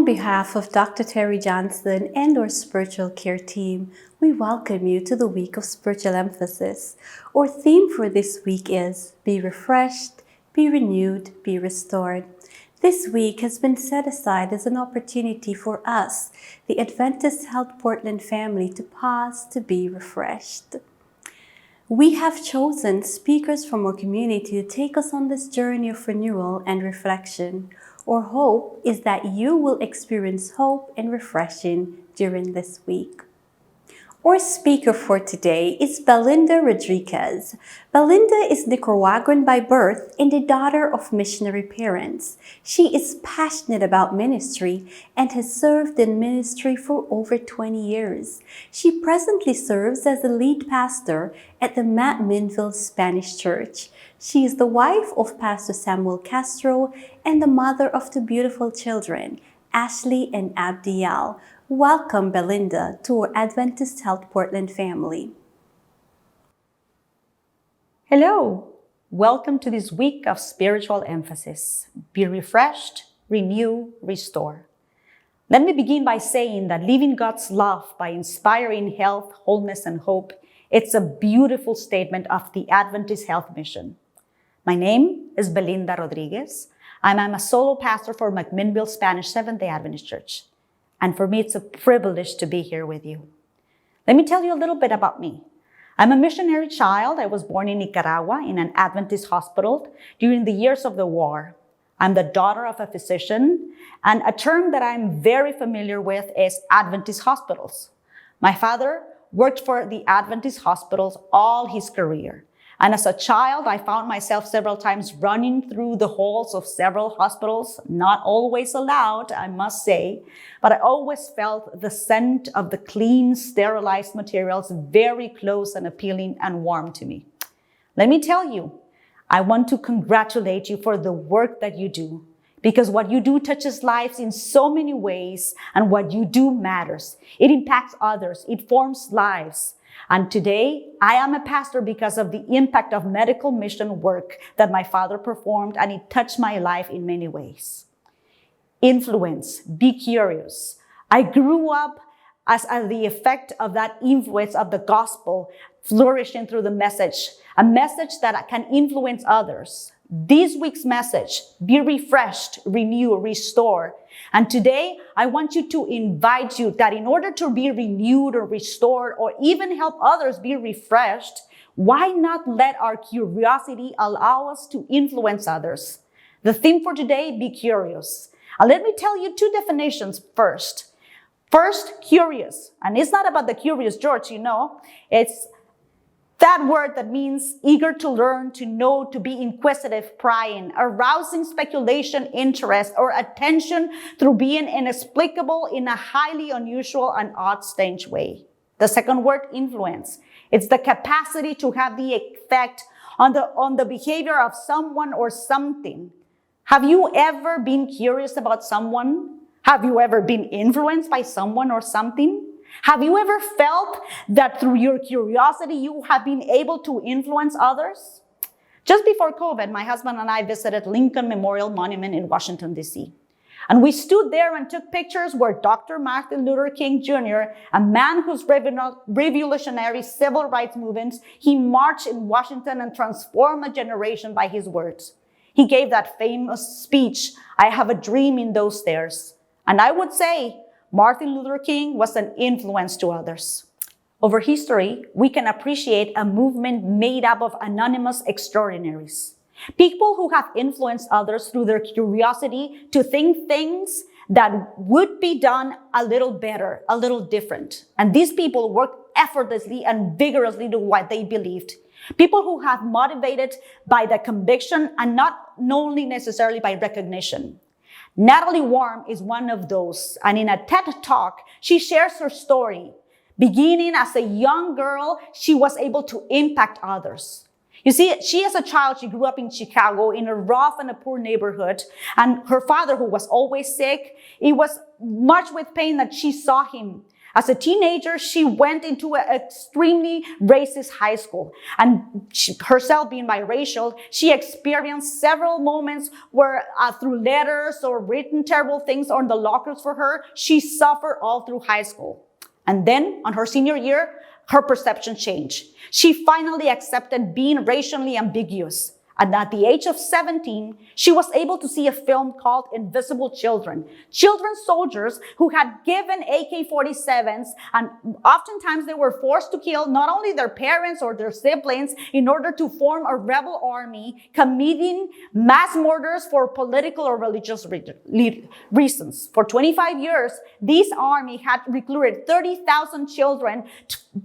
On behalf of Dr. Terry Johnson and our spiritual care team, we welcome you to the week of spiritual emphasis. Our theme for this week is Be Refreshed, Be Renewed, Be Restored. This week has been set aside as an opportunity for us, the Adventist Health Portland family, to pause to be refreshed. We have chosen speakers from our community to take us on this journey of renewal and reflection. Our hope is that you will experience hope and refreshing during this week. Our speaker for today is Belinda Rodriguez. Belinda is Nicaraguan by birth and the daughter of missionary parents. She is passionate about ministry and has served in ministry for over 20 years. She presently serves as the lead pastor at the McMinnville Spanish Church. She is the wife of Pastor Samuel Castro and the mother of two beautiful children, Ashley and Abdiel. Welcome, Belinda, to our Adventist Health Portland family. Hello. Welcome to this week of spiritual emphasis. Be refreshed, renew, restore. Let me begin by saying that living God's love by inspiring health, wholeness, and hope, it's a beautiful statement of the Adventist Health Mission. My name is Belinda Rodriguez. I'm a solo pastor for McMinnville Spanish Seventh-day Adventist Church. And for me, it's a privilege to be here with you. Let me tell you a little bit about me. I'm a missionary child. I was born in Nicaragua in an Adventist hospital during the years of the war. I'm the daughter of a physician, and a term that I'm very familiar with is Adventist hospitals. My father worked for the Adventist hospitals all his career. And as a child, I found myself several times running through the halls of several hospitals, not always allowed, I must say, but I always felt the scent of the clean, sterilized materials very close and appealing and warm to me. Let me tell you, I want to congratulate you for the work that you do, because what you do touches lives in so many ways, and what you do matters. It impacts others. It forms lives. And today, I am a pastor because of the impact of medical mission work that my father performed, and it touched my life in many ways. Influence, be curious. I grew up as the effect of that influence of the gospel flourishing through the message, a message that can influence others. This week's message, be refreshed, renew, restore. And today, I want you to invite you that in order to be renewed or restored or even help others be refreshed, why not let our curiosity allow us to influence others? The theme for today, be curious. And let me tell you two definitions first. First, curious. And it's not about the Curious George, It's that word that means eager to learn, to know, to be inquisitive, prying, arousing speculation, interest, or attention through being inexplicable in a highly unusual and odd, strange way. The second word, influence. It's the capacity to have the effect on the behavior of someone or something. Have you ever been curious about someone? Have you ever been influenced by someone or something? Have you ever felt that through your curiosity, you have been able to influence others? Just before COVID, my husband and I visited Lincoln Memorial Monument in Washington, D.C. And we stood there and took pictures where Dr. Martin Luther King Jr., a man whose revolutionary civil rights movements, he marched in Washington and transformed a generation by his words. He gave that famous speech, "I have a dream," in those stairs. And I would say, Martin Luther King was an influence to others. Over history, we can appreciate a movement made up of anonymous extraordinaries. People who have influenced others through their curiosity to think things that would be done a little better, a little different. And these people worked effortlessly and vigorously to what they believed. People who have motivated by the conviction and not only necessarily by recognition. Natalie Warm is one of those, and in a TED Talk, she shares her story. Beginning as a young girl, she was able to impact others. You see, she as a child, she grew up in Chicago in a rough and a poor neighborhood, and her father, who was always sick, it was much with pain that she saw him As a teenager, she went into an extremely racist high school. And herself being biracial, she experienced several moments where through letters or written terrible things on the lockers for her, she suffered all through high school. And then on her senior year, her perception changed. She finally accepted being racially ambiguous. And at the age of 17, she was able to see a film called Invisible Children. Children soldiers who had given AK-47s, and oftentimes they were forced to kill not only their parents or their siblings in order to form a rebel army, committing mass murders for political or religious reasons. For 25 years, this army had recruited 30,000 children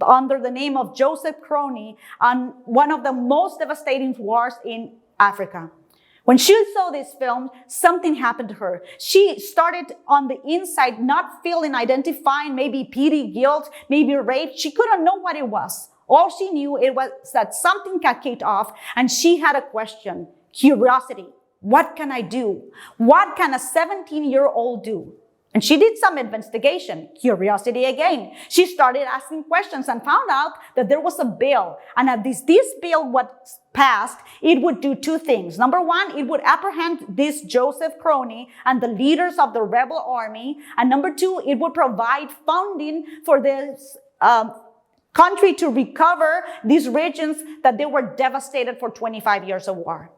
under the name of Joseph Kony on one of the most devastating wars in Africa. When she saw this film, something happened to her. She started on the inside not feeling, identifying, maybe pity, guilt, maybe rape. She couldn't know what it was. All she knew it was that something got kicked off, and she had a question, curiosity. What can I do? What can a 17-year-old do? And she did some investigation, curiosity again. She started asking questions and found out that there was a bill. And if this bill was passed, it would do two things. Number one, it would apprehend this Joseph Kony and the leaders of the rebel army. And number two, it would provide funding for this country to recover these regions that they were devastated for 25 years of war.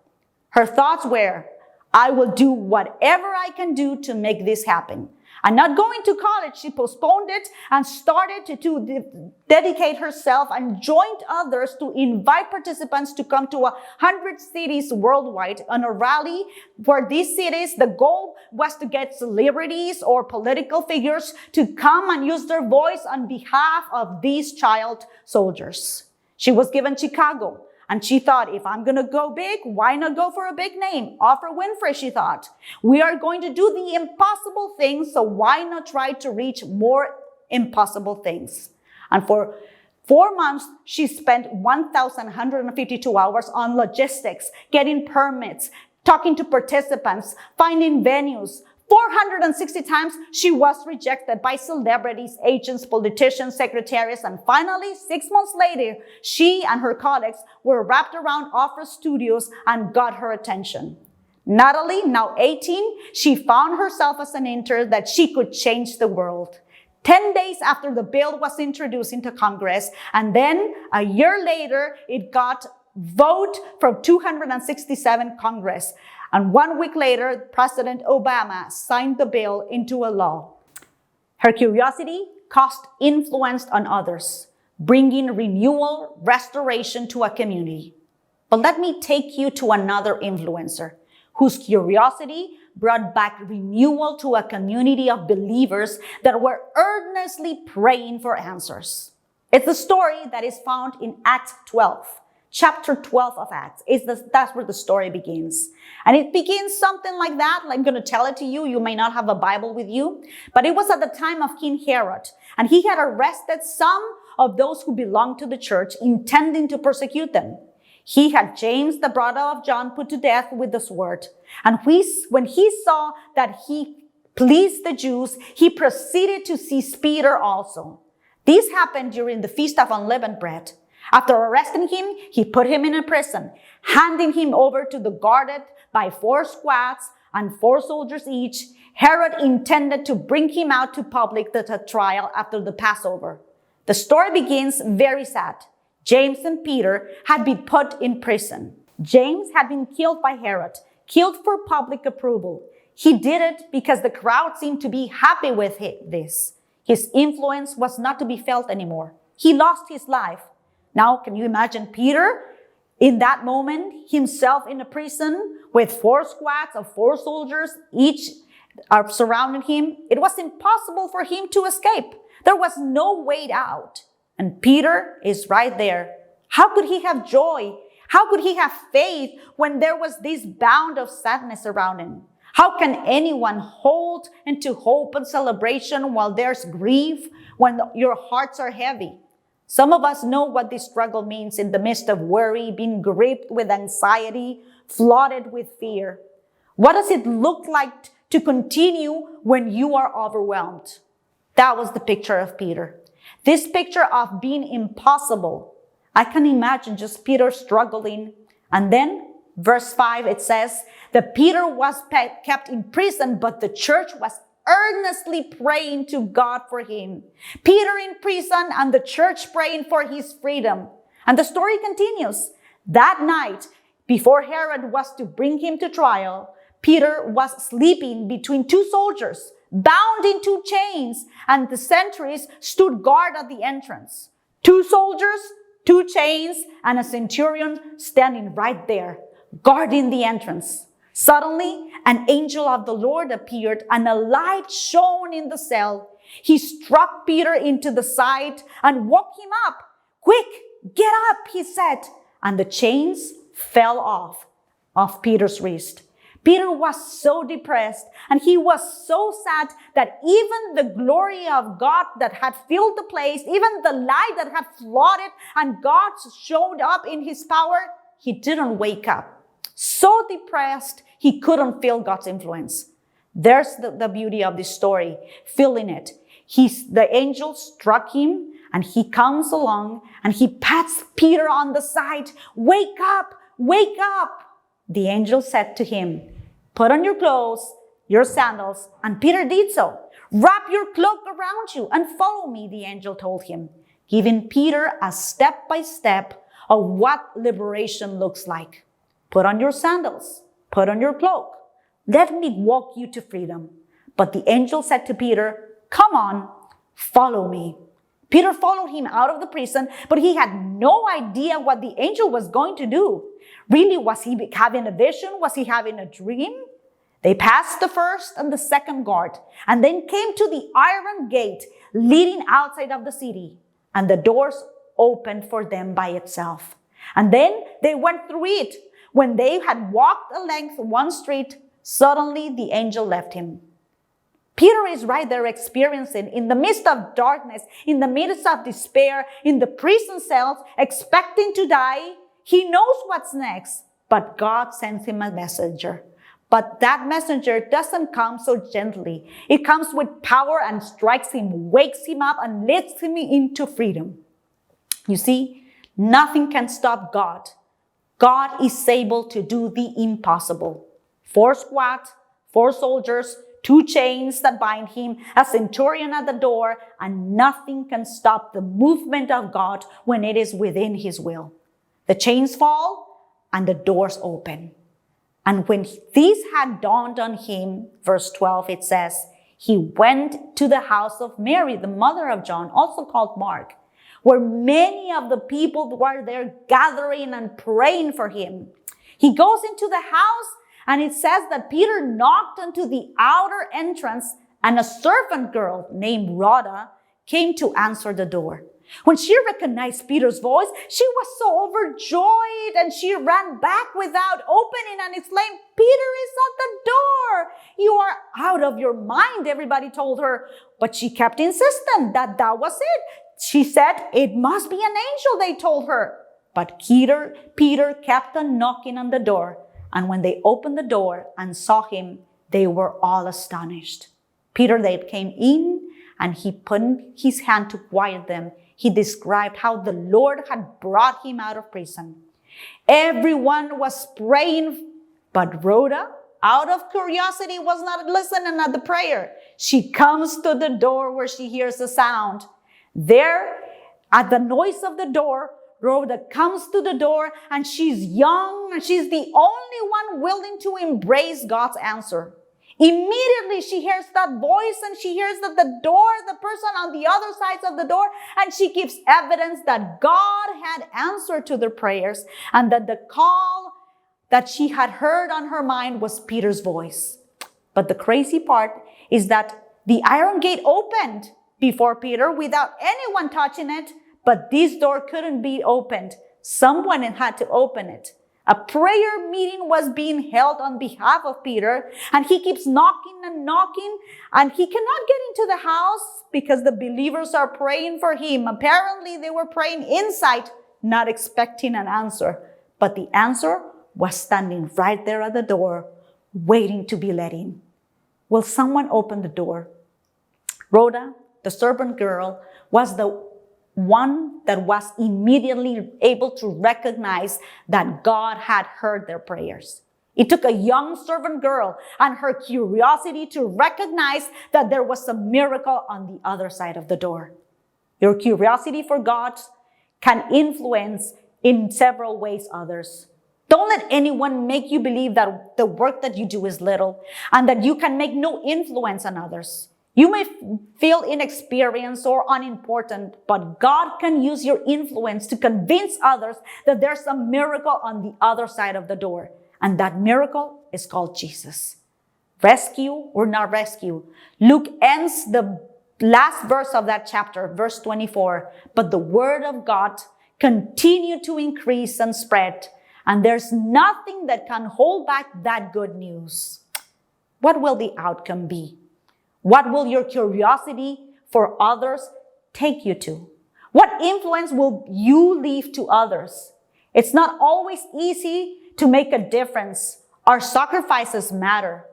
Her thoughts were, I will do whatever I can do to make this happen. And not going to college, she postponed it and started to dedicate herself and joined others to invite participants to come to 100 cities worldwide on a rally for these cities. The goal was to get celebrities or political figures to come and use their voice on behalf of these child soldiers. She was given Chicago. And she thought, if I'm going to go big, why not go for a big name? Oprah Winfrey, she thought. We are going to do the impossible things, so why not try to reach more impossible things? And for 4 months, she spent 1,152 hours on logistics, getting permits, talking to participants, finding venues. 460 times she was rejected by celebrities, agents, politicians, secretaries, and finally, 6 months later, she and her colleagues were wrapped around Oprah Studios and got her attention. Natalie, now 18, she found herself as an intern that she could change the world. 10 days after the bill was introduced into Congress, and then a year later, it got vote from 267 Congress. And 1 week later, President Obama signed the bill into a law. Her curiosity caused influence on others, bringing renewal, restoration to a community. But let me take you to another influencer whose curiosity brought back renewal to a community of believers that were earnestly praying for answers. It's a story that is found in Acts 12. Chapter 12 of Acts. That's where the story begins. And it begins something like that. I'm going to tell it to you. You may not have a Bible with you. But it was at the time of King Herod. And he had arrested some of those who belonged to the church, intending to persecute them. He had James, the brother of John, put to death with the sword. And when he saw that he pleased the Jews, he proceeded to seize Peter also. This happened during the Feast of Unleavened Bread. After arresting him, he put him in a prison, handing him over to the guarded by 4 squads and 4 soldiers each. Herod intended to bring him out to public the trial after the Passover. The story begins very sad. James and Peter had been put in prison. James had been killed by Herod, killed for public approval. He did it because the crowd seemed to be happy with this. His influence was not to be felt anymore. He lost his life. Now, can you imagine Peter in that moment, himself in a prison with 4 squads of 4 soldiers, each are surrounding him? It was impossible for him to escape. There was no way out. And Peter is right there. How could he have joy? How could he have faith when there was this bound of sadness around him? How can anyone hold into hope and celebration while there's grief, when your hearts are heavy? Some of us know what this struggle means in the midst of worry, being gripped with anxiety, flooded with fear. What does it look like to continue when you are overwhelmed? That was the picture of Peter. This picture of being impossible. I can imagine just Peter struggling. And then verse 5, it says that Peter was kept in prison, but the church was earnestly praying to God for him. Peter in prison and the church praying for his freedom. And the story continues. That night, before Herod was to bring him to trial, Peter was sleeping between two soldiers, bound in two chains, and the sentries stood guard at the entrance. Two soldiers, two chains, and a centurion standing right there, guarding the entrance. Suddenly, an angel of the Lord appeared, and a light shone in the cell. He struck Peter into the side and woke him up. "Quick, get up," he said, and the chains fell off Peter's wrist. Peter was so depressed and he was so sad that even the glory of God that had filled the place, even the light that had flooded and God showed up in his power, he didn't wake up. So depressed, he couldn't feel God's influence. There's the beauty of this story, feeling it. The angel struck him and he comes along and he pats Peter on the side. "Wake up, wake up." The angel said to him, "Put on your clothes, your sandals," and Peter did so. "Wrap your cloak around you and follow me," the angel told him, giving Peter a step-by-step of what liberation looks like. "Put on your sandals, put on your cloak. Let me walk you to freedom." But the angel said to Peter, "Come on, follow me." Peter followed him out of the prison, but he had no idea what the angel was going to do. Really, was he having a vision? Was he having a dream? They passed the first and the second guard, and then came to the iron gate leading outside of the city, and the doors opened for them by itself. And then they went through it. When they had walked a length one street, suddenly the angel left him. Peter is right there experiencing, in the midst of darkness, in the midst of despair, in the prison cells, expecting to die. He knows what's next, but God sends him a messenger. But that messenger doesn't come so gently. It comes with power and strikes him, wakes him up, and leads him into freedom. You see, nothing can stop God. God is able to do the impossible. 4 squad, 4 soldiers, 2 chains that bind him, a centurion at the door, and nothing can stop the movement of God when it is within his will. The chains fall and the doors open. And when this had dawned on him, verse 12, it says, he went to the house of Mary, the mother of John, also called Mark, where many of the people were there gathering and praying for him. He goes into the house, and it says that Peter knocked onto the outer entrance, and a servant girl named Rhoda came to answer the door. When she recognized Peter's voice, she was so overjoyed, and she ran back without opening and exclaimed, "Peter is at the door. You are out of your mind," everybody told her. But she kept insisting that was it. She said, "It must be an angel," they told her. But Peter kept on knocking on the door. And when they opened the door and saw him, they were all astonished. Peter, they came in, and he put his hand to quiet them. He described how the Lord had brought him out of prison. Everyone was praying, but Rhoda, out of curiosity, was not listening at the prayer. She comes to the door where she hears a sound. There, at the noise of the door, Rhoda comes to the door, and she's young, and she's the only one willing to embrace God's answer. Immediately, she hears that voice, and she hears that the person on the other side of the door, and she gives evidence that God had answered to their prayers, and that the call that she had heard on her mind was Peter's voice. But the crazy part is that the iron gate opened before Peter without anyone touching it, but this door couldn't be opened. Someone had to open it. A prayer meeting was being held on behalf of Peter, and he keeps knocking and knocking, and he cannot get into the house because the believers are praying for him. Apparently, they were praying inside, not expecting an answer. But the answer was standing right there at the door, waiting to be let in. Will someone open the door? Rhoda the servant girl, was the one that was immediately able to recognize that God had heard their prayers. It took a young servant girl and her curiosity to recognize that there was a miracle on the other side of the door. Your curiosity for God can influence in several ways others. Don't let anyone make you believe that the work that you do is little and that you can make no influence on others. You may feel inexperienced or unimportant, but God can use your influence to convince others that there's a miracle on the other side of the door. And that miracle is called Jesus. Rescue or not rescue. Luke ends the last verse of that chapter, verse 24. But the word of God continued to increase and spread, and there's nothing that can hold back that good news. What will the outcome be? What will your curiosity for others take you to? What influence will you leave to others? It's not always easy to make a difference. Our sacrifices matter.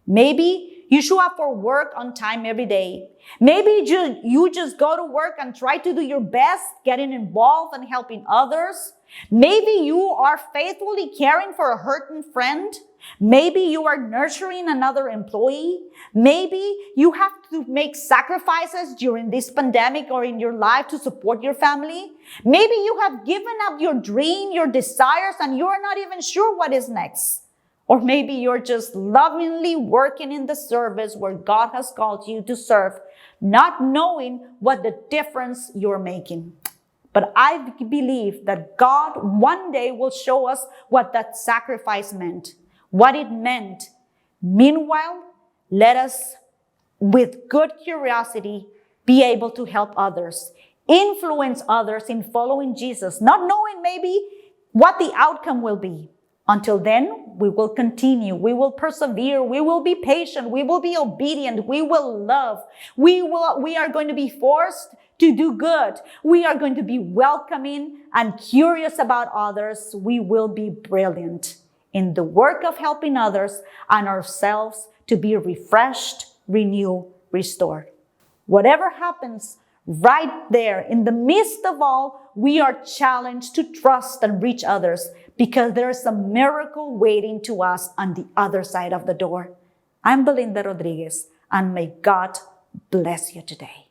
Maybe you show up for work on time every day. Maybe you just go to work and try to do your best, getting involved and helping others. Maybe you are faithfully caring for a hurting friend. Maybe you are nurturing another employee. Maybe you have to make sacrifices during this pandemic or in your life to support your family. Maybe you have given up your dream, your desires, and you are not even sure what is next. Or maybe you're just lovingly working in the service where God has called you to serve, not knowing what the difference you're making. But I believe that God one day will show us what that sacrifice meant, what it meant. Meanwhile, let us, with good curiosity, be able to help others, influence others in following Jesus, not knowing maybe what the outcome will be. Until then, we will continue. We will persevere. We will be patient. We will be obedient. We will love. We are going to be forced to do good. We are going to be welcoming and curious about others. We will be brilliant in the work of helping others and ourselves to be refreshed, renewed, restored. Whatever happens, right there, in the midst of all, we are challenged to trust and reach others because there is a miracle waiting to us on the other side of the door. I'm Belinda Rodriguez, and may God bless you today.